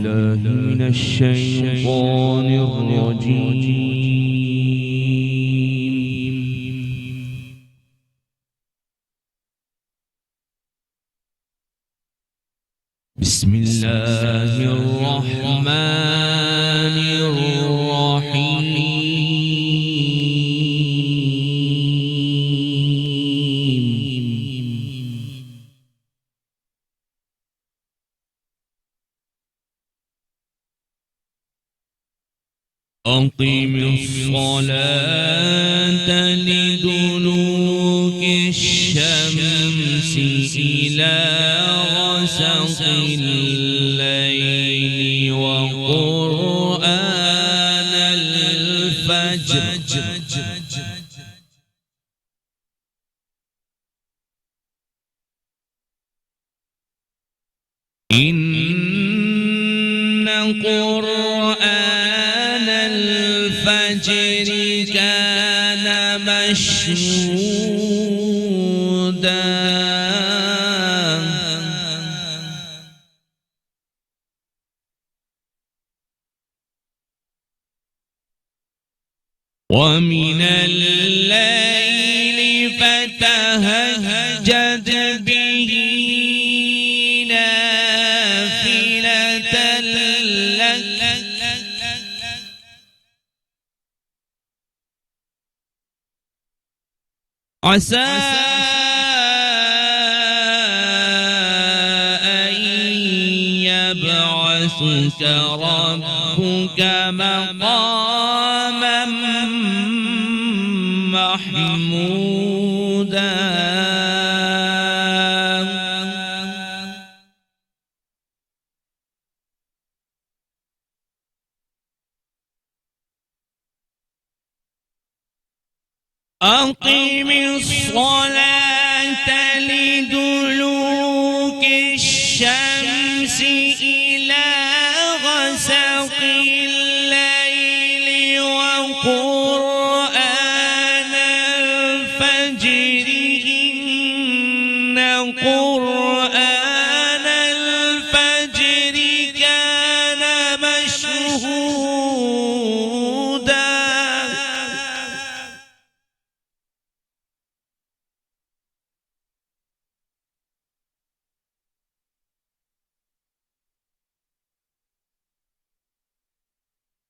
بالله من الشيطان الرجيم. بسم الله الرحمن الرحيم. أقم الصلاة لدلوك الشمس إلى غسق الليل وقرآن الفجر إن قرآن الفجر كان مشهودا ومن الليل فتهجد به نافلة لك عسى أن يبعثك ربك مقاما محمودا أقم الصلاة لدلوك الشمس إلى غسق الليل وقرآن الفجر إن قرآن الفجر كان مشهودا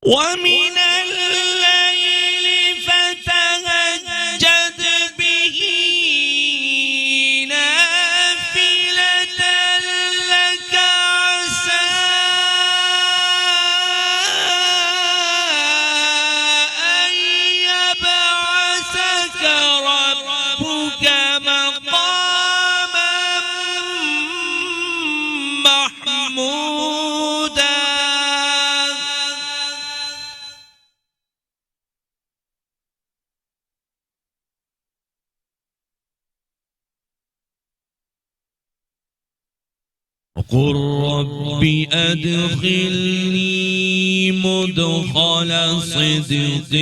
ومن الليل فتهجد به نافلة لك عسى أن يبعثك ربك مقاما محمودا قل رب أدخلني مدخل صدق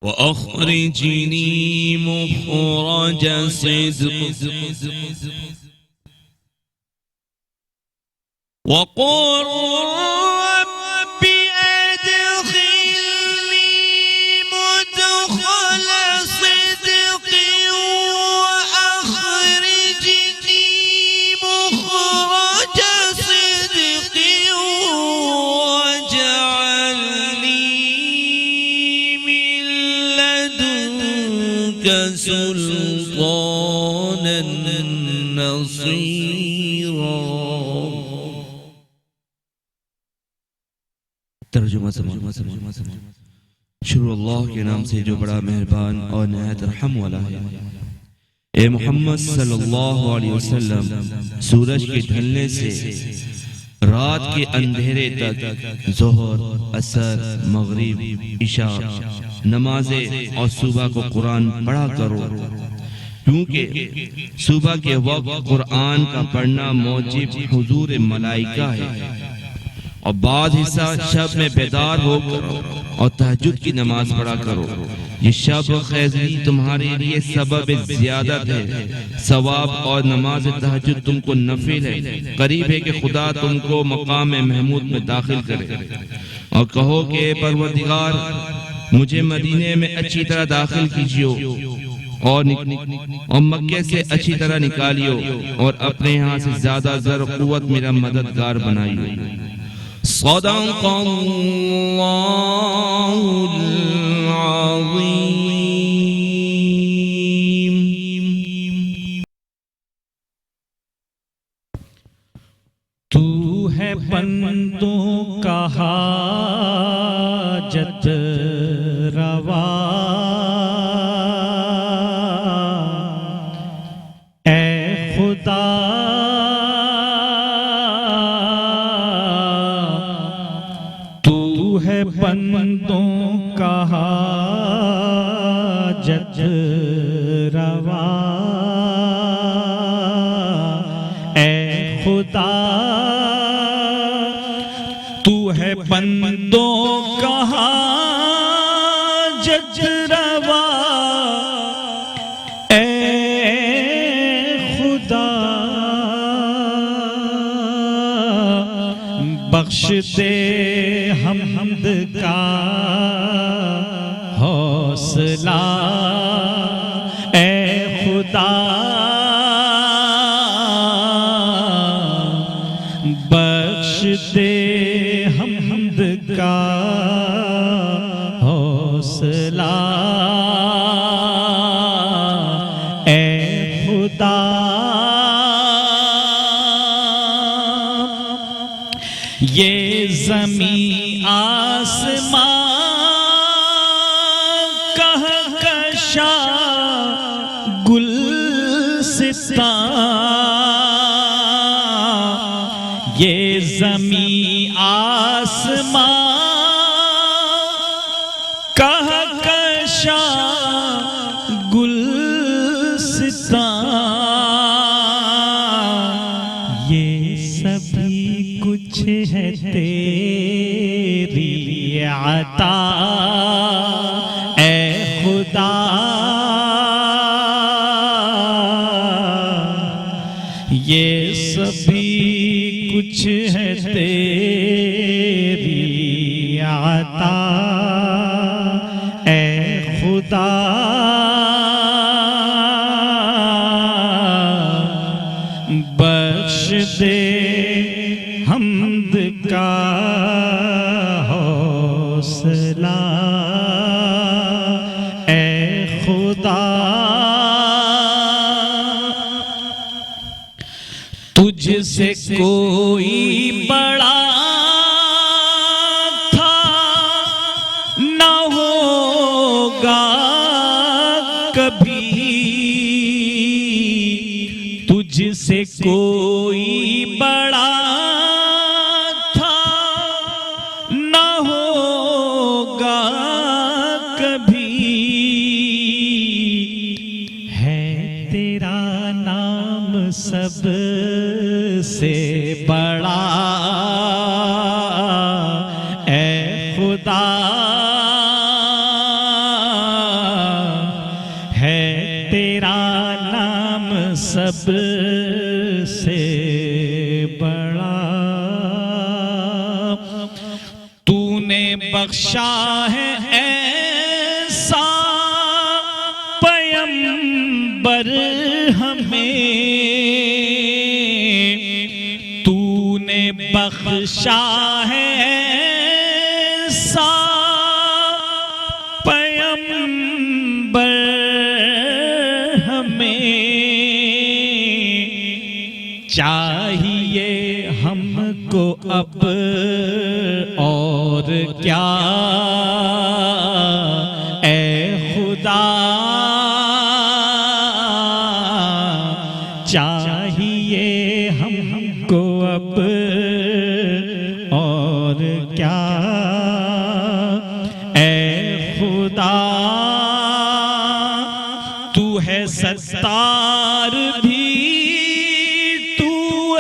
وأخرجني مخرج صدق وقل رب أدخلني مدخل صدق وأخرجني مخرج صدق واجعل لي من لدنك سلطانا نصيرا. ترجمہ شروع اللہ کے نام سے جو بڑا مہربان اور نہایت رحم والا ہے. اے محمد صلی اللہ علیہ وسلم، سورج کے ڈھلنے سے رات کے اندھیرے تک ظہر، عصر، مغرب، عشاء نمازیں اور صبح کو قرآن پڑھا کرو، کیونکہ صبح کے وقت قرآن کا پڑھنا موجب حضور ملائکہ ہے اور بعض حصہ شب میں بیدار ہو کرو اور تہجد کی نماز پڑھا کرو۔ یہ شب خیزری تمہارے لیے سبب زیادت ہے، ثواب، اور نماز تہجد تم کو نفل ہے۔ قریب ہے کہ خدا تم کو مقام محمود میں داخل کرے، اور کہو کہ اے پروردگار مجھے مدینے میں اچھی طرح داخل کیجیو اور مکے سے اچھی طرح نکالیو، اور اپنے یہاں سے زیادہ زر و قوت میرا مددگار بنائیو۔ صدق اللہ العظیم۔ تو ہے بندوں کا حاجت روا، اے خدا تو ہے بندوں کا حاجت روا، اے خدا بندوں کا حاجت روا، اے خدا بخش دے ہم حمد کا حوصلہ، اے خدا بخش دے کا حوصلہ، اے خدا یہ زمین آسمان کہکشا گلستان، یہ زمین آسمان کہکشا گلستان، یہ سبھی کچھ ہے تیری عطا، اے خدا یہ سبھی کچھ ہے تیری عطا، اے خدا بخش دے حمد کا حوصلہ، اے خدا تجھ سے کوئی بڑا تھا نہ ہوگا کبھی، تجھ سے کوئی بڑا تھا نہ ہوگا کبھی، ہے تیرا نام سب سے بڑا، اے خدا ہے تیرا نام سب سے بڑا، تو نے بخشا ہے ایسا پیغمبر ہمیں، تو نے بخشا ہے ایسا پیغمبر ہمیں، چاہیے ہم کو اب اور کیا، اے خدا چاہیے ہم کو اب اور کیا، اے خدا تو ہے ستار بھی تو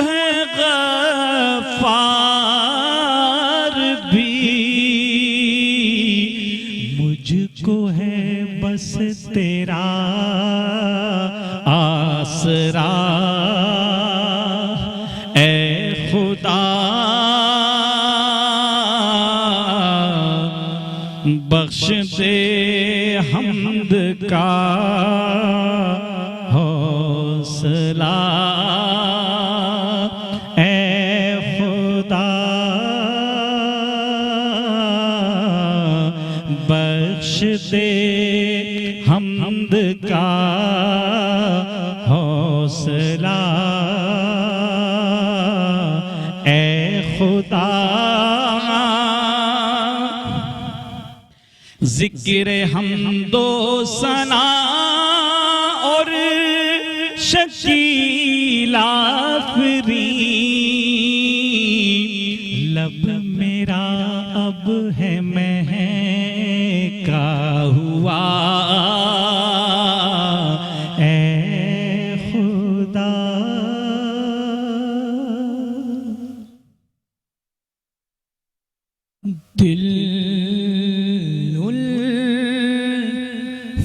ہے غفار، آسرا اے خدا بخش دے حمد کا حوصلہ اے خدا بخش دے حمد کا حوصلہ اے خدا ذکر حمد و ثنا اور شکیل آفرین لب میرا اب ہے مہکا ہوا اے خدا دل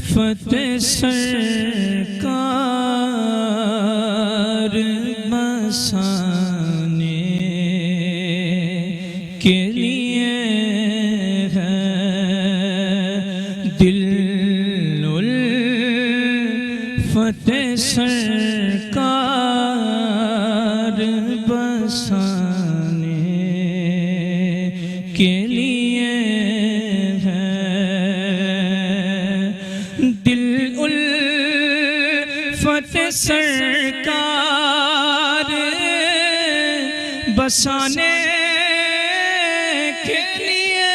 فتح سرکار بسانے کے لیے ہے دل فتح سرکار بسانے کے لیے فتح سرکار بسانے کے لیے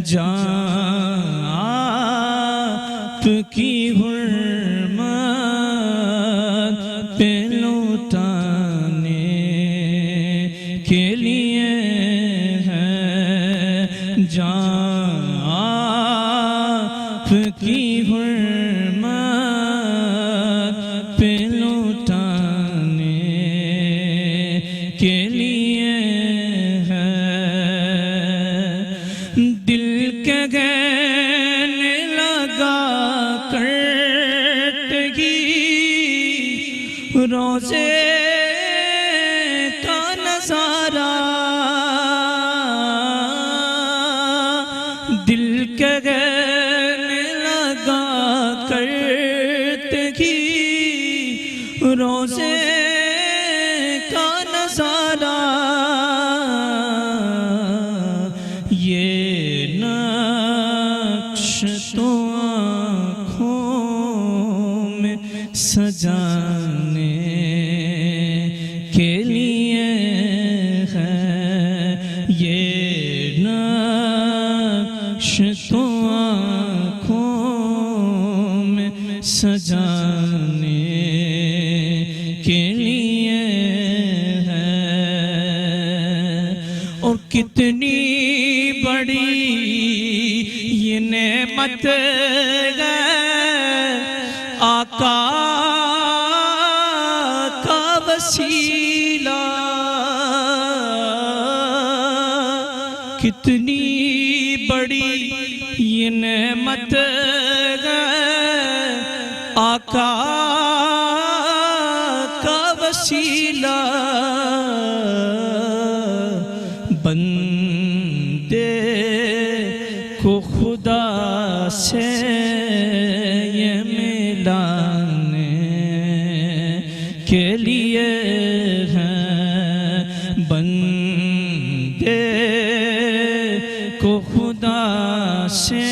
جان آپ کی حرمت پہ لوٹانے کے لیے جان کی حرمت پہ لوٹانے کے لیے ہے دل کے گہنے لگا کرتگی روزے کا نظارہ دل کے روزے کا نظارہ یہ نقش تو آنکھوں میں سجانے کے لیے ہے یہ نقش تو آنکھوں میں سجانے کے لیے ہے اور کتنی بڑی یہ نعمت ہے آقا کا وسیلہ کتنی بڑی یہ نعمت ہے آقا وسیلہ بندے کو خدا سے یہ ملانے کے لیے ہے بندے کو خدا سے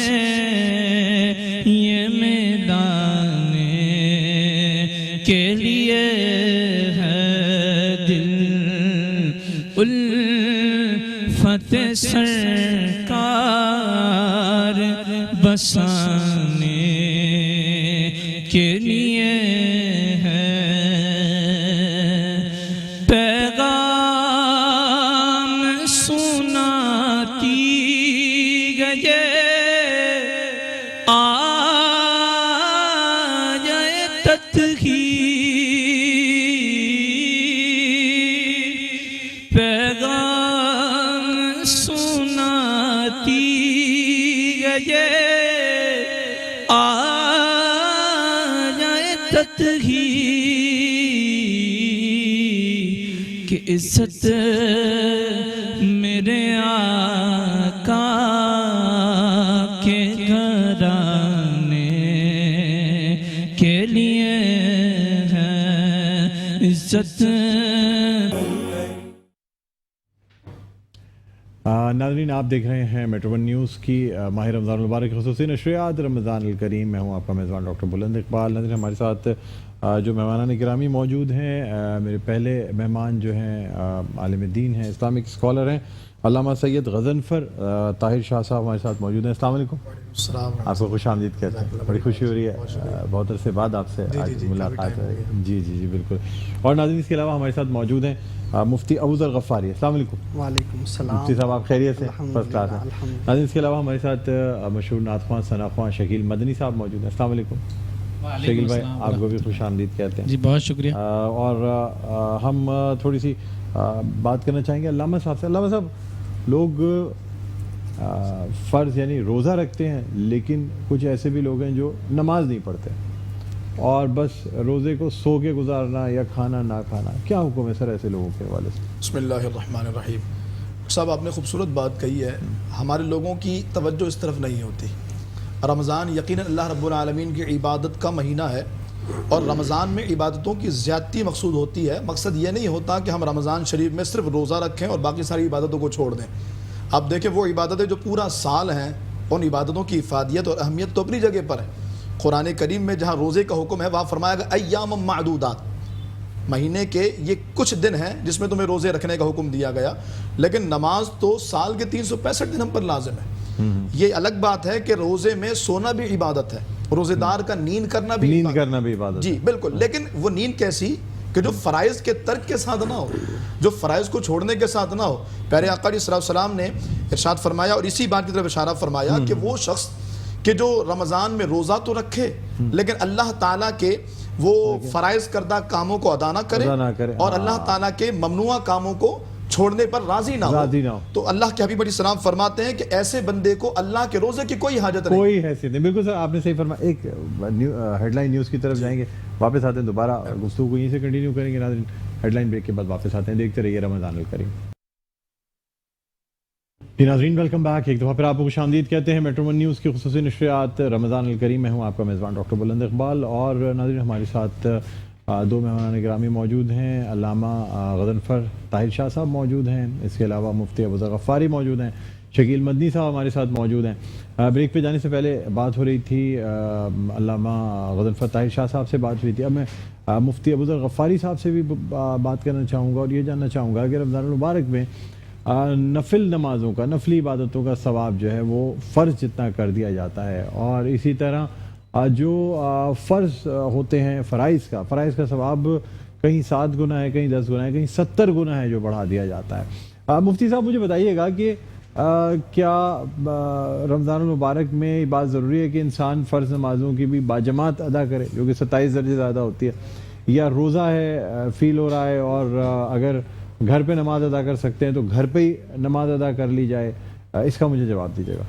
یہ ملانے کے لیے الفتح سرکار بسانے کے لیے ہے پیغام سناتی گئے آیے تطہیر پیغام سناتی گئے عزت ہی کہ عزت میرے آقا کے گھرانے کے لیے ہے عزت. ناظرین آپ دیکھ رہے ہیں میٹرو ون نیوز کی ماہ رمضان المبارک خصوصی نشریات رمضان الکریم. میں ہوں آپ کا میزبان ڈاکٹر بلند اقبال. ناظرین ہمارے ساتھ جو مہمانان گرامی موجود ہیں، میرے پہلے مہمان جو ہیں عالم دین ہیں، اسلامک اسکالر ہیں، علامہ سید غضنفر طاہر شاہ صاحب ہمارے ساتھ موجود ہیں. السلام علیکم. آپ کو خوش آمدید کہتے ہیں. بڑی خوشی ہو رہی ہے، بہت عرصے بعد آپ سے آج ملاقات ہے. جی جی جی بالکل. اور ناظرین اس کے علاوہ ہمارے ساتھ موجود ہیں مفتی ابوذر غفاری. السلام علیکم. وعلیکم السلام. مفتی صاحب آپ خیریت سے؟ فرسٹ کلاس ہیں. ناظرین اس کے علاوہ ہمارے ساتھ مشہور نعت خواں ثنا خواں شکیل مدنی صاحب موجود ہیں. السلام علیکم. شکیل بھائی آپ کو بھی خوش آمدید کہتے ہیں. جی بہت شکریہ. اور ہم تھوڑی سی بات کرنا چاہیں گے علامہ صاحب سے. علامہ صاحب، لوگ فرض یعنی روزہ رکھتے ہیں، لیکن کچھ ایسے بھی لوگ ہیں جو نماز نہیں پڑھتے اور بس روزے کو سو کے گزارنا یا کھانا نہ کھانا. کیا حکم ہے سر ایسے لوگوں کے حوالے سے؟ بسم اللہ الرحمن الرحیم. صاحب آپ نے خوبصورت بات کہی ہے. ہمارے لوگوں کی توجہ اس طرف نہیں ہوتی. رمضان یقیناً اللہ رب العالمین کی عبادت کا مہینہ ہے، اور رمضان میں عبادتوں کی زیادتی مقصود ہوتی ہے. مقصد یہ نہیں ہوتا کہ ہم رمضان شریف میں صرف روزہ رکھیں اور باقی ساری عبادتوں کو چھوڑ دیں. آپ دیکھیں وہ عبادتیں جو پورا سال ہیں، ان عبادتوں کی افادیت اور اہمیت تو اپنی جگہ پر ہے. قرآن کریم میں جہاں روزے کا حکم ہے وہاں فرمایا گیا ایام معدودات، مہینے کے یہ کچھ دن ہیں جس میں تمہیں روزے رکھنے کا حکم دیا گیا. لیکن نماز تو سال کے 365 دن ہم پر لازم ہے. یہ الگ بات ہے کہ روزے میں سونا بھی عبادت ہے، روزے دار کا نیند کرنا بھی عبادت. جی بالکل. لیکن وہ نیند کیسی کہ جو فرائض کے ترک کے ساتھ نہ ہو، جو فرائض کو چھوڑنے کے ساتھ نہ ہو. پیارے آقا علیہ السلام نے ارشاد فرمایا اور اسی بات کی طرف اشارہ فرمایا کہ وہ شخص کہ جو رمضان میں روزہ تو رکھے لیکن اللہ تعالیٰ کے وہ فرائض کردہ کاموں کو ادا نہ کرے اور اللہ تعالیٰ کے ممنوع کاموں کو چھوڑنے پر راضی نہ ہو. تو اللہ کے حبیب علیہ السلام فرماتے ہیں کہ ایسے بندے کو اللہ کے روزے کی کوئی حاجت نہیں، کوئی حیثیت نہیں. بالکل سر آپ نے صحیح فرمایا. ایک ہیڈ لائن نیوز کی طرف جائیں گے، واپس آتے ہیں دوبارہ گفتگو کو یہیں سے کنٹینیو کریں گے. ناظرین ہیڈ لائن بریک کے بعد واپس آتے ہیں. دیکھتے رہیے رمضان الکریم. ناظرین ویلکم بیک. ایک دفعہ پھر آپ کو خوش آمدید کہتے ہیں میٹرو ون نیوز کی خصوصی نشریات رمضان الکریم. میں ہوں آپ کا میزبان ڈاکٹر بلند اقبال. اور ناظرین ہمارے ساتھ دو مہمان گرامی موجود ہیں. علامہ غضنفر طاہر شاہ صاحب موجود ہیں. اس کے علاوہ مفتی ابوذر غفاری موجود ہیں. شکیل مدنی صاحب ہمارے ساتھ موجود ہیں. بریک پہ جانے سے پہلے بات ہو رہی تھی علامہ غضنفر طاہر شاہ صاحب سے بات ہوئی تھی. اب میں مفتی ابوذر غفاری صاحب سے بھی بات کرنا چاہوں گا اور یہ جاننا چاہوں گا کہ رمضان المبارک میں نفل نمازوں کا، نفلی عبادتوں کا ثواب جو ہے وہ فرض جتنا کر دیا جاتا ہے، اور اسی طرح جو فرض ہوتے ہیں فرائض کا ثواب کہیں 7 گنا ہے، کہیں 10 گنا ہے، کہیں 70 گنا ہے جو بڑھا دیا جاتا ہے. مفتی صاحب مجھے بتائیے گا کہ کیا رمضان المبارک میں یہ بات ضروری ہے کہ انسان فرض نمازوں کی بھی باجماعت ادا کرے جو کہ 27 درجے زیادہ ہوتی ہے، یا روزہ ہے فیل ہو رہا ہے اور اگر گھر پہ نماز ادا کر سکتے ہیں تو گھر پہ ہی نماز ادا کر لی جائے؟ اس کا مجھے جواب دیجیے گا.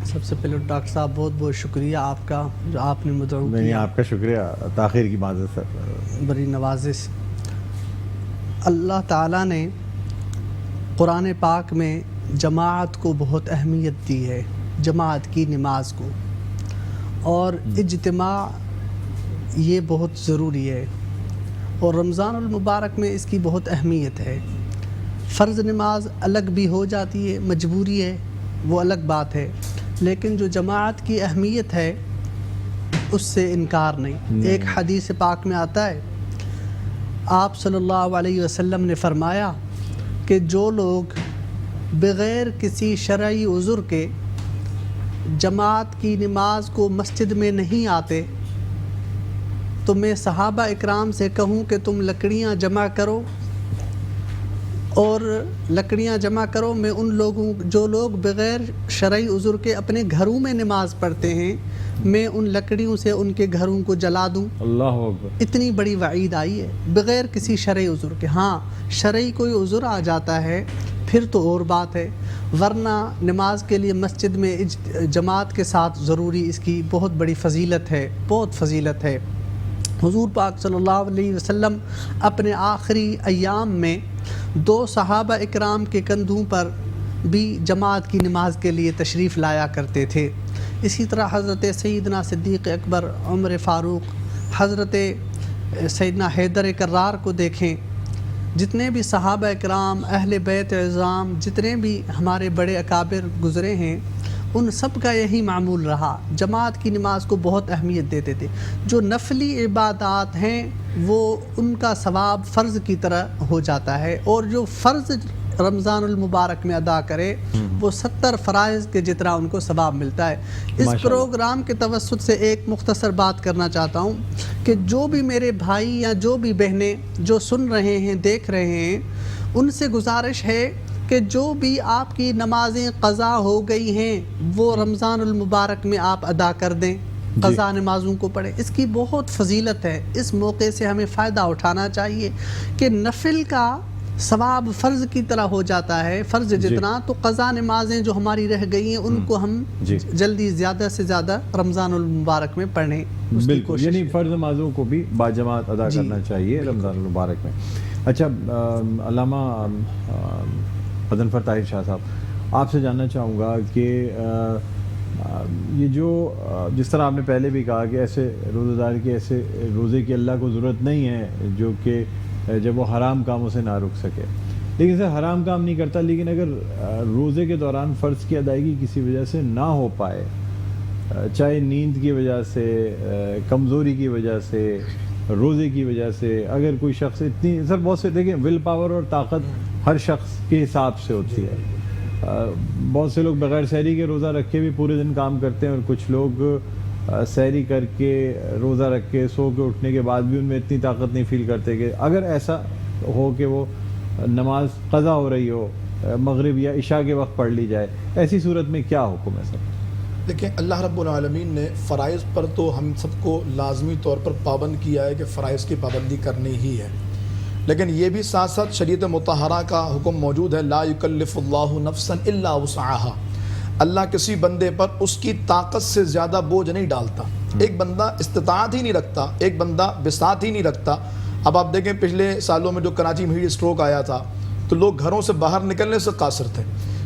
سب سے پہلے ڈاکٹر صاحب بہت بہت شکریہ آپ کا جو آپ نے مدعو نہیں کیا. آپ کا شکریہ، تاخیر کی معذرت سر. بڑی نوازش. اللہ تعالیٰ نے قرآن پاک میں جماعت کو بہت اہمیت دی ہے، جماعت کی نماز کو، اور اجتماع یہ بہت ضروری ہے، اور رمضان المبارک میں اس کی بہت اہمیت ہے. فرض نماز الگ بھی ہو جاتی ہے، مجبوری ہے وہ الگ بات ہے، لیکن جو جماعت کی اہمیت ہے اس سے انکار نہیں. ایک حدیث پاک میں آتا ہے، آپ صلی اللہ علیہ وسلم نے فرمایا کہ جو لوگ بغیر کسی شرعی عذر کے جماعت کی نماز کو مسجد میں نہیں آتے تو میں صحابہ اکرام سے کہوں کہ تم لکڑیاں جمع کرو، اور لکڑیاں جمع کرو. میں ان لوگوں جو لوگ بغیر شرعی عذر کے اپنے گھروں میں نماز پڑھتے ہیں میں ان لکڑیوں سے ان کے گھروں کو جلا دوں. اللہ اکبر. اتنی بڑی وعید آئی ہے بغیر کسی شرعی عذر کے. ہاں شرعی کوئی عذر آ جاتا ہے پھر تو اور بات ہے، ورنہ نماز کے لیے مسجد میں جماعت کے ساتھ ضروری اس کی بہت بڑی فضیلت ہے، بہت فضیلت ہے۔ حضور پاک صلی اللہ علیہ وسلم اپنے آخری ایام میں 2 صحابہ اکرام کے کندھوں پر بھی جماعت کی نماز کے لیے تشریف لایا کرتے تھے۔ اسی طرح حضرت سیدنا صدیق اکبر، عمر فاروق، حضرت سیدنا حیدر کرار کو دیکھیں، جتنے بھی صحابہ اکرام، اہل بیت اعظام، جتنے بھی ہمارے بڑے اکابر گزرے ہیں، ان سب کا یہی معمول رہا، جماعت کی نماز کو بہت اہمیت دیتے تھے۔ جو نفلی عبادات ہیں وہ ان کا ثواب فرض کی طرح ہو جاتا ہے، اور جو فرض رمضان المبارک میں ادا کرے وہ 70 فرائض کے جتنا ان کو ثواب ملتا ہے۔ اس پروگرام کے توسط سے ایک مختصر بات کرنا چاہتا ہوں کہ جو بھی میرے بھائی یا جو بھی بہنیں جو سن رہے ہیں، دیکھ رہے ہیں، ان سے گزارش ہے کہ جو بھی آپ کی نمازیں قضا ہو گئی ہیں وہ رمضان المبارک میں آپ ادا کر دیں، قضا نمازوں کو پڑھیں۔ اس کی بہت فضیلت ہے، اس موقع سے ہمیں فائدہ اٹھانا چاہیے کہ نفل کا ثواب فرض کی طرح ہو جاتا ہے، فرض جتنا، تو قضا نمازیں جو ہماری رہ گئی ہیں ان کو ہم جلدی زیادہ سے زیادہ رمضان المبارک میں پڑھیں۔ بالکل، یعنی فرض نمازوں کو بھی باجماعت ادا کرنا چاہیے رمضان المبارک میں۔ اچھا، علامہ غضنفر طاہر شاہ صاحب، آپ سے جاننا چاہوں گا کہ یہ جو جس طرح آپ نے پہلے بھی کہا کہ ایسے روزہ دار کے ایسے روزے کی اللہ کو ضرورت نہیں ہے جو کہ جب وہ حرام کاموں سے نہ رک سکے، لیکن سر حرام کام نہیں کرتا، لیکن اگر روزے کے دوران فرض کی ادائیگی کسی وجہ سے نہ ہو پائے، چاہے نیند کی وجہ سے، کمزوری کی وجہ سے، روزے کی وجہ سے، اگر کوئی شخص اتنی، سر بہت سے دیکھیں ول پاور اور طاقت ہر شخص کے حساب سے ہوتی ہے، بہت سے لوگ بغیر سحری کے روزہ رکھ کے بھی پورے دن کام کرتے ہیں، اور کچھ لوگ سحری کر کے روزہ رکھ کے سو کے اٹھنے کے بعد بھی ان میں اتنی طاقت نہیں فیل کرتے کہ اگر ایسا ہو کہ وہ نماز قضا ہو رہی ہو، مغرب یا عشاء کے وقت پڑھ لی جائے، ایسی صورت میں کیا حکم ہے سر؟ دیکھیں، اللہ رب العالمین نے فرائض پر تو ہم سب کو لازمی طور پر پابند کیا ہے کہ فرائض کی پابندی کرنی ہی ہے، لیکن یہ بھی ساتھ ساتھ شریعت مطہرہ کا حکم موجود ہے، لا یکلف اللہ نفسا الا وسعها، اللہ کسی بندے پر اس کی طاقت سے زیادہ بوجھ نہیں ڈالتا۔ ایک بندہ استطاعت ہی نہیں رکھتا، ایک بندہ بساط ہی نہیں رکھتا۔ اب آپ دیکھیں پچھلے سالوں میں جو کراچی میں ہیٹ اسٹروک آیا تھا تو لوگ گھروں سے باہر نکلنے سے قاصر تھے،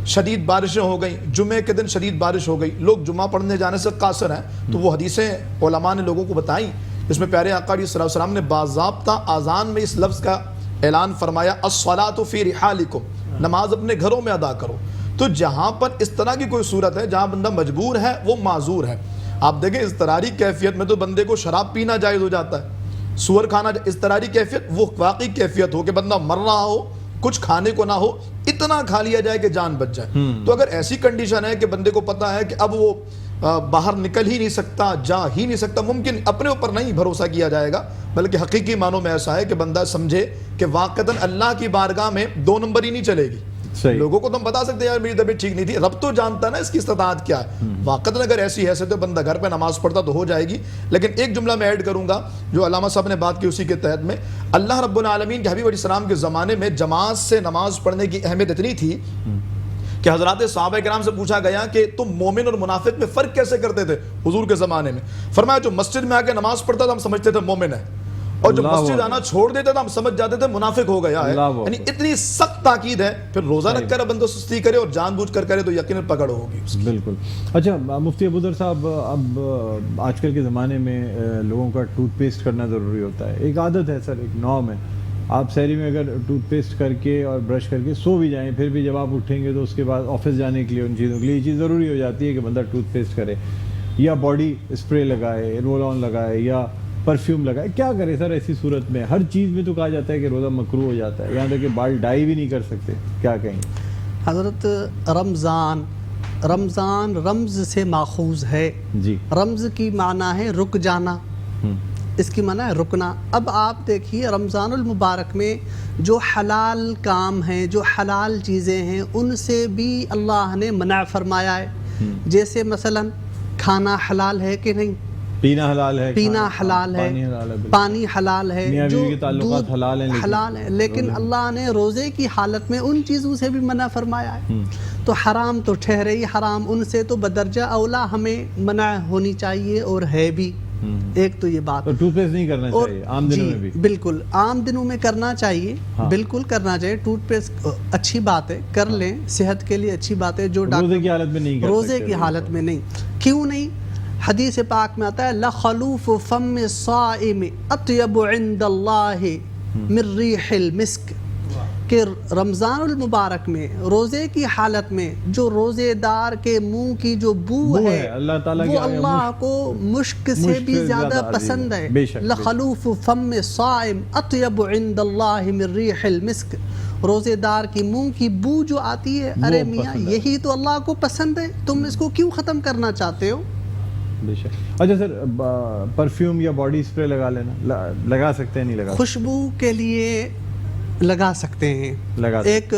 شدید بارشیں ہو گئیں، جمعے کے دن شدید بارش ہو گئی، لوگ جمعہ پڑھنے جانے سے قاصر ہیں، تو وہ حدیثیں علماء نے لوگوں کو بتائیں، اس میں پیارے آقا صلی اللہ علیہ وسلم نے باضابطہ اذان میں اس لفظ کا اعلان فرمایا، الصلاۃ فی رحالکم، نماز اپنے گھروں میں ادا کرو۔ تو جہاں پر اس طرح کی کوئی صورت ہے جہاں بندہ مجبور ہے وہ معذور ہے۔ آپ دیکھیں اضطراری کیفیت میں تو بندے کو شراب پینا جائز ہو جاتا ہے، سور کھانا، اضطراری کیفیت وہ واقعی کیفیت ہو کہ بندہ مر رہا ہو، کچھ کھانے کو نہ ہو، اتنا کھا لیا جائے کہ جان بچ جائے۔ تو اگر ایسی کنڈیشن ہے کہ بندے کو پتہ ہے کہ اب وہ باہر نکل ہی نہیں سکتا، جا ہی نہیں سکتا، ممکن اپنے اوپر نہیں بھروسہ کیا جائے گا، بلکہ حقیقی معنوں میں ایسا ہے کہ بندہ سمجھے کہ واقعتاً اللہ کی بارگاہ میں 2 نمبر ہی نہیں چلے گی۔ لوگوں کو تو ہم بتا سکتے ہیں یار میری طبیعت ٹھیک نہیں تھی، رب تو جانتا ہے نا اس کی استطاعت کیا ہے، واقعتاً اگر ایسی ہے تو بندہ گھر پہ نماز پڑھتا تو ہو جائے گی۔ لیکن ایک جملہ میں ایڈ کروں گا جو علامہ صاحب نے بات کی اسی کے تحت میں، اللہ رب العالمین کے حبیب علیہ السلام کے زمانے میں جماعت سے نماز پڑھنے کی اہمیت اتنی تھی کہ حضرات صحابہ کرام سے پوچھا گیا کہ تم مومن اور منافق میں فرق کیسے کرتے تھے حضور کے زمانے میں؟ فرمایا جو مسجد میں آ کے نماز پڑھتا تھا ہم سمجھتے تھے مومن ہے، اور جو مسجد آنا چھوڑ دیتا تھا ہم سمجھ جاتے تھے منافق ہو گیا ہے۔ یعنی اتنی سخت تاکید ہے، پھر روزہ رکھ کر بندہ سستی کرے اور جان بوجھ کر کرے تو یقیناً پکڑ ہوگی اس کی۔ بالکل۔ اچھا مفتی ابوذر صاحب، اب آج کل کے زمانے میں لوگوں کا ٹوتھ پیسٹ کرنا ضروری ہوتا ہے، ایک عادت ہے سر، ایک نام ہے، آپ سحری میں اگر ٹوتھ پیسٹ کر کے اور برش کر کے سو بھی جائیں، پھر بھی جب آپ اٹھیں گے تو اس کے بعد آفس جانے کے لیے ان چیزوں کے لیے یہ چیز ضروری ہو جاتی ہے کہ بندہ ٹوتھ پیسٹ کرے یا باڈی اسپرے لگائے، رول آن لگائے یا پرفیوم لگائے۔ کیا کرے سر ایسی صورت میں؟ ہر چیز میں تو کہا جاتا ہے کہ روزہ مکروہ ہو جاتا ہے، یہاں تک کہ بال ڈائی بھی نہیں کر سکتے، کیا کہیں؟ حضرت رمضان رمز سے ماخوذ ہے، جی، رمز کی معنی ہے رک جانا، اس کی معنی ہے رکنا۔ اب آپ دیکھیے رمضان المبارک میں جو حلال کام ہیں، جو حلال چیزیں ہیں، ان سے بھی اللہ نے منع فرمایا ہے، جیسے مثلا کھانا حلال ہے کہ نہیں؟ پینا حلال ہے، پینا حلال ہے، پانی حلال ہے، بالکل۔ پانی حلال ہے، میاں جو بیوی کے تعلقات دودھ حلال ہیں، حلال ہے، لیکن اللہ نے روزے کی حالت میں ان چیزوں سے بھی منع فرمایا ہے، تو حرام تو ٹھہرے ہی حرام، ان سے تو بدرجہ اولا ہمیں منع ہونی چاہیے، اور ہے بھی۔ ایک تو یہ بات، تو ٹوتھ پیسٹ نہیں کرنا اور چاہیے عام دنوں میں بھی؟ بالکل عام دنوں میں کرنا چاہیے، بالکل کرنا چاہیے، ٹوتھ پیسٹ اچھی بات ہے، کر لیں، صحت کے لیے اچھی بات ہے، جو روزے کی حالت میں نہیں کر روزے سکتے، کی حالت میں نہیں۔ کیوں نہیں؟ حدیث پاک میں آتا ہے لخلوف فم الصائم اطیب عند اللہ من ریح المسک، کہ رمضان المبارک میں روزے کی حالت میں جو روزے دار کے منہ کی جو بو ہے اللہ تعالیٰ وہ اللہ کو مشک سے بھی زیادہ پسند ہے۔ لخلوف فم الصائم اطیب عند اللہ من ریح المسک، روزے دار کی منہ کی بو جو آتی ہے، ارے میاں یہی تو اللہ کو پسند ہے، تم اس کو کیوں ختم کرنا چاہتے ہو؟ بے شک۔ اچھا سر، پرفیوم یا باڈی اسپرے لگا لینا، لگا سکتے ہیں نہیں لگا؟ خوشبو کے لیے لگا سکتے ہیں، ایک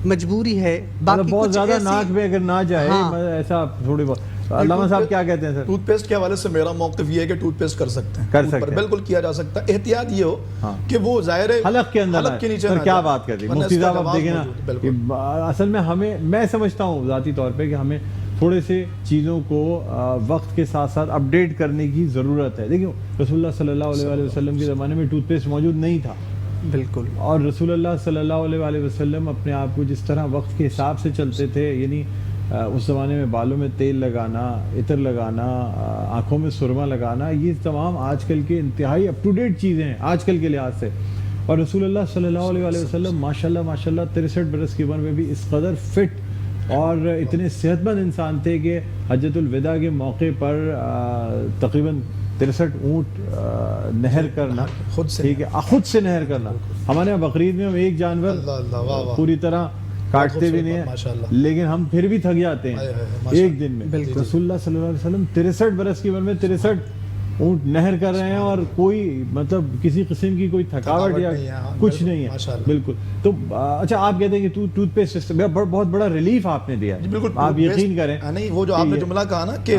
مجبوری ہے، باقی بہت زیادہ ناک میں اگر نہ جائے ایسا تھوڑی بہت۔ علامہ صاحب کیا کہتے ہیں سر؟ ٹوتھ پیسٹ کے حوالے سے میرا موقف یہ ہے کہ ٹوتھ پیسٹ کر سکتے ہیں، کر سکتے ہیں، بالکل کیا جا سکتا ہے، احتیاط یہ ہو کہ وہ ظاہر حلق کے اندر، حلق کے نیچے سر نہ کیا جائے۔ بات کرتی ہے مفتی صاحب، آپ دیکھیں نا، اصل میں ہمیں، میں سمجھتا ہوں ذاتی طور پہ کہ ہمیں تھوڑے سے چیزوں کو وقت کے ساتھ ساتھ اپڈیٹ کرنے کی ضرورت ہے۔ دیکھیں رسول اللہ صلی اللہ علیہ وسلم کے زمانے میں ٹوتھ پیسٹ موجود نہیں تھا، بالکل، اور رسول اللہ صلی اللہ علیہ وسلم اپنے آپ کو جس طرح وقت کے حساب سے چلتے تھے، یعنی اس زمانے میں بالوں میں تیل لگانا، عطر لگانا، آنکھوں میں سرما لگانا، یہ تمام آج کل کے انتہائی اپ ٹو ڈیٹ چیزیں ہیں آج کل کے لحاظ سے۔ اور رسول اللہ صلی اللہ علیہ وسلم ماشاءاللہ 63 برس کی عمر میں بھی اس قدر فٹ اور اتنے صحت مند انسان تھے کہ حجۃ الوداع کے موقع پر تقریباً 63 اونٹ نہر کرنا، خود سے، ٹھیک ہے، خود سے نہر کرنا۔ ہمارے یہاں بقرعید میں ہم ایک جانور پوری طرح کاٹتے بھی نہیں ہیں، لیکن ہم پھر بھی تھک جاتے ہیں ایک دن میں۔ رسول اللہ صلی اللہ علیہ وسلم 63 برس کی عمر میں 63 اونٹ نہر کر رہے ہیں، اور کوئی مطلب کسی قسم کی کوئی تھکاوٹ یا کچھ نہیں ہے، بالکل۔ تو اچھا، آپ کہتے ہیں کہ ٹوتھ پیسٹ بہت بڑا ریلیف آپ نے دیا ہے، بالکل، آپ یقین کریں۔ نہیں، وہ جو آپ نے جملہ کہا نا کہ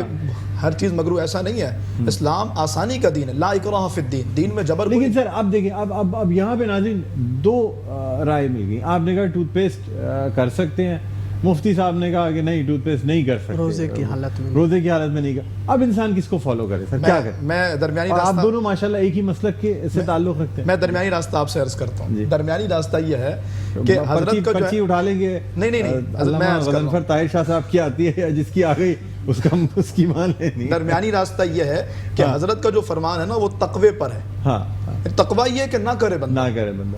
ہر چیز مگرو، ایسا نہیں ہے، اسلام آسانی کا دین ہے، لا اکراہ فی الدین، دین میں جبر۔ لیکن سر اب دیکھیں، اب یہاں پہ ناظرین دو رائے مل گئی، آپ نے کہا ٹوتھ پیسٹ کر سکتے ہیں، مفتی صاحب نے کہا کہ نہیں ٹوتھ پیسٹ نہیں کر سکتے روزے کی حالت میں نہیں کر۔ اب انسان کس کو فالو کرے سر، کیا کرے؟ میں درمیانی آپ راستہ، دونوں ماشاءاللہ ایک ہی مسلک کے سے تعلق رکھتے ہیں۔ میں درمیانی راستہ آپ سے عرض کرتا ہوں۔ درمیانی راستہ یہ ہے کہ حضرت کا پرچی اٹھا لیں گے، نہیں، علامہ غضنفر طاہر شاہ صاحب کی آتی ہے یا جس کی آ گئی اس کی مان لینی۔ درمیانی راستہ یہ ہے کہ حضرت کا جو فرمان ہے نا وہ تقوی پر ہے۔ ہاں، تقوی یہ ہے کہ نہ کرے بندہ،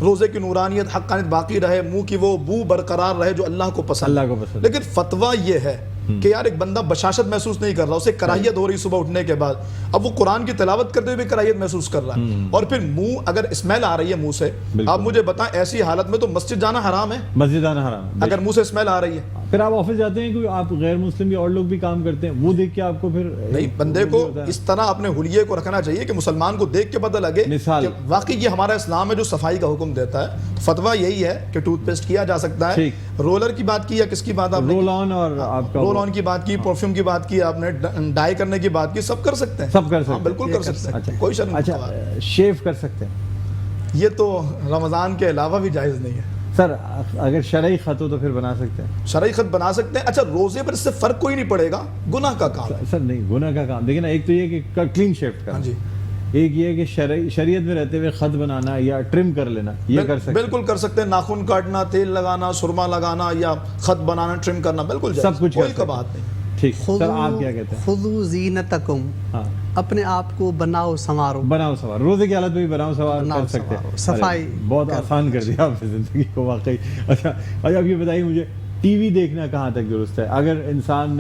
روزے کی نورانیت، حقانیت باقی رہے، منہ کی وہ بو برقرار رہے جو اللہ کو پسند۔ لیکن فتویٰ یہ ہے کہ یار ایک بندہ بشاشت محسوس نہیں کر رہا، اسے کراہیت ہو رہی صبح اٹھنے کے بعد، اب وہ قرآن کی تلاوت کرتے ہوئے بھی کراہیت محسوس کر رہا ہے، اور پھر منہ اگر اسمیل آ رہی ہے منہ سے، آپ مجھے بتائیں ایسی حالت میں تو مسجد جانا حرام ہے، مسجد جانا حرام ہے اگر منہ سے اسمیل آ رہی ہے۔ پھر آپ آفس جاتے ہیں کہ آپ غیر مسلم یا اور لوگ بھی کام کرتے ہیں، وہ دیکھ کے آپ کو پھر نہیں، بندے کو اس طرح اپنے حلیے کو رکھنا چاہیے کہ مسلمان کو دیکھ کے پتہ لگے کہ واقعی یہ ہمارا اسلام ہے جو صفائی کا حکم دیتا ہے۔ فتویٰ یہی ہے کہ ٹوتھ پیسٹ کیا جا سکتا ہے۔ رولر کی بات کی یا کس کی بات؟ آپ نے رول آن، اور آپ کا رول آن کی بات کی، پرفیوم کی بات کی، آپ نے ڈائی کرنے کی بات کی، سب کر سکتے ہیں، سب کر سکتے ہیں، بالکل کر سکتے ہیں، کوئی شرم نہیں۔ اچھا، شیو کر سکتے ہیں؟ یہ تو رمضان کے علاوہ بھی جائز نہیں ہے سر، اگر شرعی خط ہو تو پھر بنا سکتے ہیں؟ شرعی خط بنا سکتے ہیں۔ اچھا، روزے پر اس سے فرق کوئی نہیں پڑے گا، گناہ کا کام سر نہیں، گناہ کا کام دیکھیں نا، ایک تو یہ کہ کلین شیو کرنا، ایک یہ کہ شریعت میں رہتے ہوئے خط بنانا یا ٹرم کر لینا، یہ کر سکتے ہیں؟ بالکل کر سکتے ہیں، ناخن کاٹنا، تیل لگانا، سرما لگانا یا خط بنانا، ٹرم کرنا، بالکل جائز، سب کچھ، کوئی بات نہیں۔ ٹھیک، سر آپ کیا کہتے ہیں؟ خذوا زینتکم، اپنے آپ کو بناؤ سنوارو، روزے کی حالت میں بھی بناؤ سنوار کر سکتے ہیں، صفائی بہت آسان کر دیا آپ نے زندگی کو واقعی۔ اچھا، اب یہ بتائیے مجھے، ٹی وی دیکھنا کہاں تک درست ہے؟ اگر انسان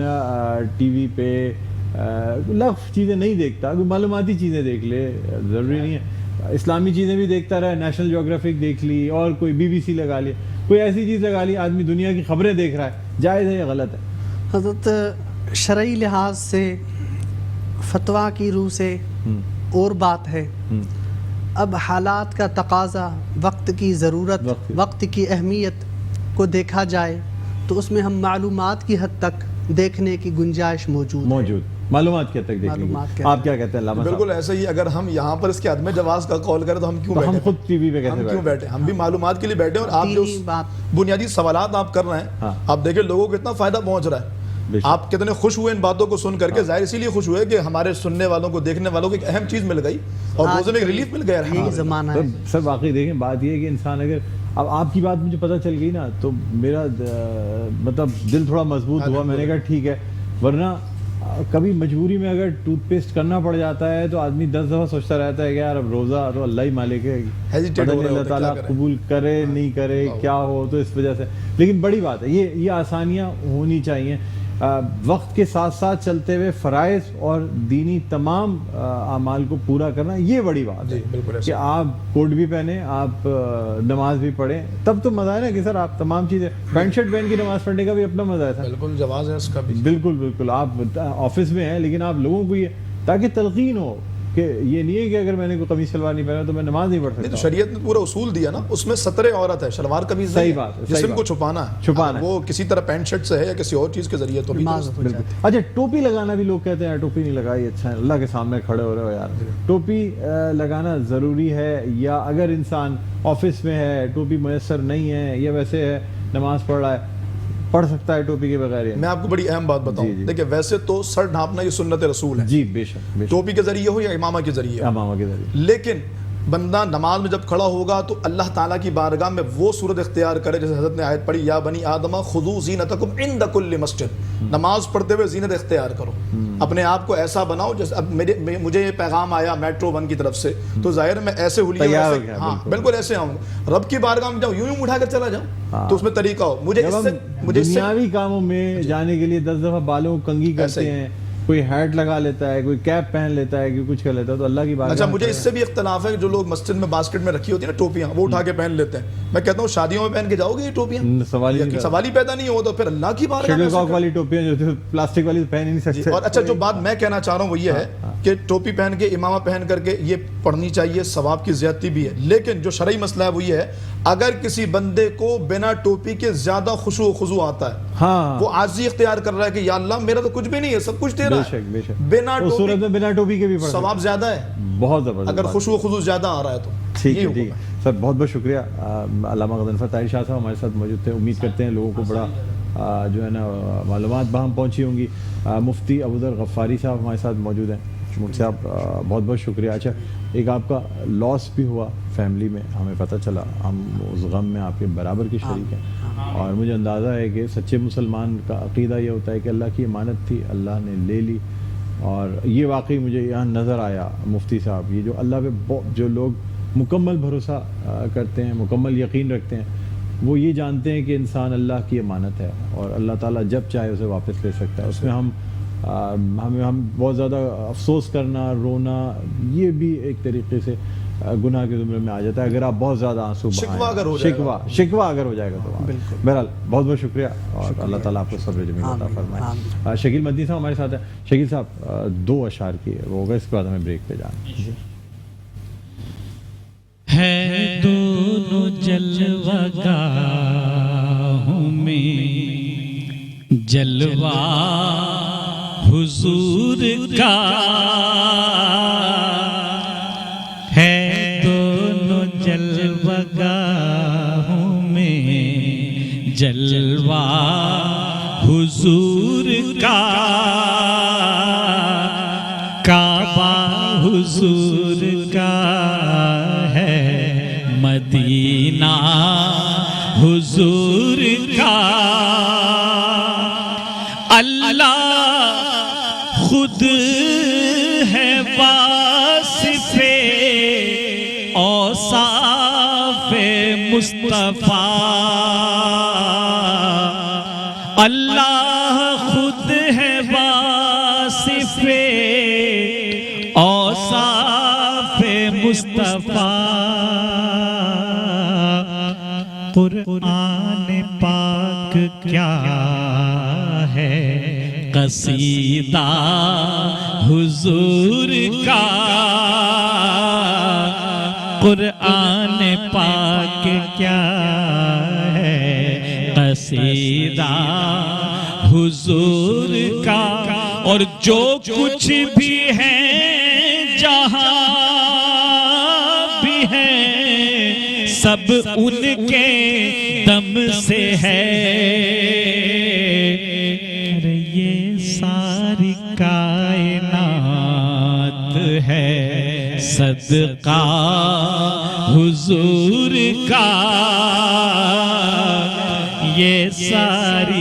ٹی وی پہ لغو چیزیں نہیں دیکھتا، کوئی معلوماتی چیزیں دیکھ لے، ضروری نہیں ہے اسلامی چیزیں بھی دیکھتا رہے، نیشنل جیوگرافک دیکھ لی، اور کوئی BBC لگا لی، کوئی ایسی چیز لگا لی، آدمی دنیا کی خبریں دیکھ رہا ہے، جائز ہے یا غلط ہے؟ حضرت شرعی لحاظ سے، فتویٰ کی روح سے اور بات ہے، اب حالات کا تقاضا، وقت کی ضرورت، وقت کی اہمیت کو دیکھا جائے تو اس میں ہم معلومات کی حد تک دیکھنے کی گنجائش موجود معلومات کیا تک دیکھ لیجیے. آپ کیا کہتے ہیں علامہ صاحب؟ بالکل ایسے ہی. اگر ہم یہاں پر اس کے عدم جواز کا قول کریں تو ہم کیوں تو ہم بیٹھے؟ خود ٹی وی پہ ہم کیسے کیوں بیٹھے؟ ہم بھی معلومات کے لیے بیٹھے. اور آپ جو بنیادی سوالات آپ کر رہے ہیں, آپ دیکھیں لوگوں کو کتنا فائدہ پہنچ رہا ہے. آپ کتنے خوش ہوئے ان باتوں کو سن کر کے. ظاہر اسی لیے خوش ہوئے کہ ہمارے سننے والوں کو, دیکھنے والوں کو ایک اہم چیز مل گئی اور روزے میں ایک ریلیف مل گیا. یہی زمانہ ہے سر. واقعی دیکھیں بات یہ ہے کہ انسان اگر اب آپ کی بات مجھے پتہ چل گئی نا تو میرا مطلب دل تھوڑا مضبوط ہوا. میں نے کہا ٹھیک ہے, ورنہ کبھی مجبوری میں اگر ٹوتھ پیسٹ کرنا پڑ جاتا ہے تو آدمی 10 دفعہ سوچتا رہتا ہے کہ یار اب روزہ تو اللہ ہی مالک ہے, پتہ نہیں اللہ تعالیٰ قبول کرے نہیں کرے کیا ہو. تو اس وجہ سے لیکن بڑی بات ہے یہ آسانیاں ہونی چاہیے. وقت کے ساتھ ساتھ چلتے ہوئے فرائض اور دینی تمام اعمال کو پورا کرنا یہ بڑی بات ہے کہ آپ کوٹ بھی پہنیں, آپ نماز بھی پڑھیں. تب تو مزہ ہے نا کہ سر آپ تمام چیزیں پینٹ شرٹ پہن کے نماز پڑھنے کا بھی اپنا مزہ ہے سر. بالکل جواز ہے اس کا بھی. بالکل آپ آفس میں ہیں لیکن آپ لوگوں کو یہ تاکہ تلقین ہو کہ یہ نہیں ہے کہ اگر میں نے کوئی قمیص شلوار نہیں پہنا تو میں نماز نہیں پڑھ سکتا. تو شریعت نے پورا اصول دیا نا, اس میں ستر عورت ہے, شلوار قمیض نہیں. صحیح بات ہے, جسم کو چھپانا ہے. وہ کسی طرح پینٹ شرٹ سے ہے یا کسی اور چیز کے ذریعے تو بھی. اچھا ٹوپی لگانا بھی لوگ کہتے ہیں ٹوپی نہیں لگائی اچھا ہے, اللہ کے سامنے کھڑے ہو رہے ہو یار. ٹوپی لگانا ضروری ہے یا اگر انسان آفس میں ہے ٹوپی میسر نہیں ہے یا ویسے ہے نماز پڑھ رہا ہے پڑھ سکتا ہے ٹوپی کے بغیر؟ میں آپ کو بڑی اہم بات بتاؤں. دیکھیں ویسے تو سر ڈھانپنا یہ سنت رسول ہے. جی بے شک. ٹوپی کے ذریعے ہو یا امامہ کے ذریعے. لیکن بندہ نماز میں جب کھڑا ہوگا تو اللہ تعالیٰ کی بارگاہ میں وہ صورت اختیار کرے جیسے حضرت نے آیت پڑھی یا بنی آدم خذوا زینتکم عند کل مسجد. نماز پڑھتے ہوئے زینت اختیار کرو, اپنے آپ کو ایسا بناؤ جیسے اب مجھے یہ پیغام آیا میٹرو 1 کی طرف سے تو ظاہر میں ایسے ہولیے ہاں بالکل ایسے آؤں گا. رب کی بارگاہ میں جاؤں یوں اٹھا کر چلا جاؤں تو اس میں طریقہ ہو. مجھے دنیاوی کاموں میں جانے کے لیے 10 دفعہ بالوں کو کنگھی کرتے ہیں, کوئی ہیٹ لگا لیتا ہے, کوئی کیپ پہن لیتا ہے, کوئی کچھ کر لیتا ہے, تو اللہ کی بات. اچھا مجھے اس سے بھی اختلاف ہے جو لوگ مسجد میں باسکٹ میں رکھی ہوتی ہیں نا ٹوپیاں وہ اٹھا کے پہن لیتے ہیں. میں کہتا ہوں شادیوں میں پہن کے جاؤ گے یہ ٹوپیاں؟ سوال ہی پیدا نہیں ہو تو پھر اللہ کی بارگاہ میں والی ٹوپیاں جو پلاسٹک والی پہن نہیں سکتے. اور اچھا جو بات میں کہنا چاہ رہا ہوں وہ یہ ہے کہ ٹوپی پہن کے امامہ پہن کر کے یہ پڑھنی چاہیے, ثواب کی زیادتی بھی ہے. لیکن جو شرعی مسئلہ ہے وہ یہ ہے اگر کسی بندے کو بنا ٹوپی کے زیادہ خشوع و خضوع آتا ہے, وہ عاجزی اختیار کر رہا ہے کہ یا اللہ میرا تو کچھ بھی نہیں ہے سب کچھ تیرا ہے, بنا ٹوپی کے بھی ثواب زیادہ ہے بہت زبردست اگر خشوع و خضوع زیادہ آ رہا ہے تو. ٹھیک ہے سر, بہت بہت شکریہ. علامہ غضنفر طاہر شاہ صاحب ہمارے ساتھ موجود تھے. امید کرتے ہیں لوگوں کو بڑا جو ہے نا معلومات باہم پہنچی ہوں گی. مفتی ابوذر غفاری صاحب ہمارے ساتھ موجود ہیں. مفتی صاحب بہت بہت شکریہ. اچھا ایک آپ کا لاس بھی ہوا فیملی میں, ہمیں پتہ چلا, ہم اس غم میں آپ کے برابر کے شریک ہیں اور مجھے اندازہ ہے کہ سچے مسلمان کا عقیدہ یہ ہوتا ہے کہ اللہ کی امانت تھی, اللہ نے لے لی. اور یہ واقعی مجھے یہاں نظر آیا مفتی صاحب, یہ جو اللہ پہ جو لوگ مکمل بھروسہ کرتے ہیں, مکمل یقین رکھتے ہیں, وہ یہ جانتے ہیں کہ انسان اللہ کی امانت ہے اور اللہ تعالیٰ جب چاہے اسے واپس لے سکتا ہے. اس میں ہم بہت زیادہ افسوس کرنا, رونا, یہ بھی ایک طریقے سے گناہ کے زمرے میں آ جاتا ہے اگر آپ بہت زیادہ آنسو شکوہ اگر ہو جائے گا تو. بہرحال بہت بہت شکریہ اور اللہ تعالیٰ آپ کو صبر جمیل عطا فرمائے. شکیل مدنی صاحب ہمارے ساتھ ہیں. شکیل صاحب 2 اشعار کی وہ ہوگا, اس کے بعد ہمیں بریک پہ جانا ہے. دونوں جلوہ گاہوں میں جلوہ حضور کا ہے, دونوں جلوہ گاہوں میں جلوہ حضور کا. کعبہ حضور کا ہے, مدینہ حضور کا. اللہ خود ہے واصف اوصاف مصطفیٰ. اللہ خود ہے واصف اوصاف مصطفیٰ. قرآن پاک کیا ہے قصیدہ حضور کا. قرآن پاک کیا ہے قصیدہ حضور اور جو کچھ بھی ہے جہاں بھی ہے سب ان کے دم سے ہے. ارے یہ ساری کائنات ہے صدقہ حضور کا. یہ ساری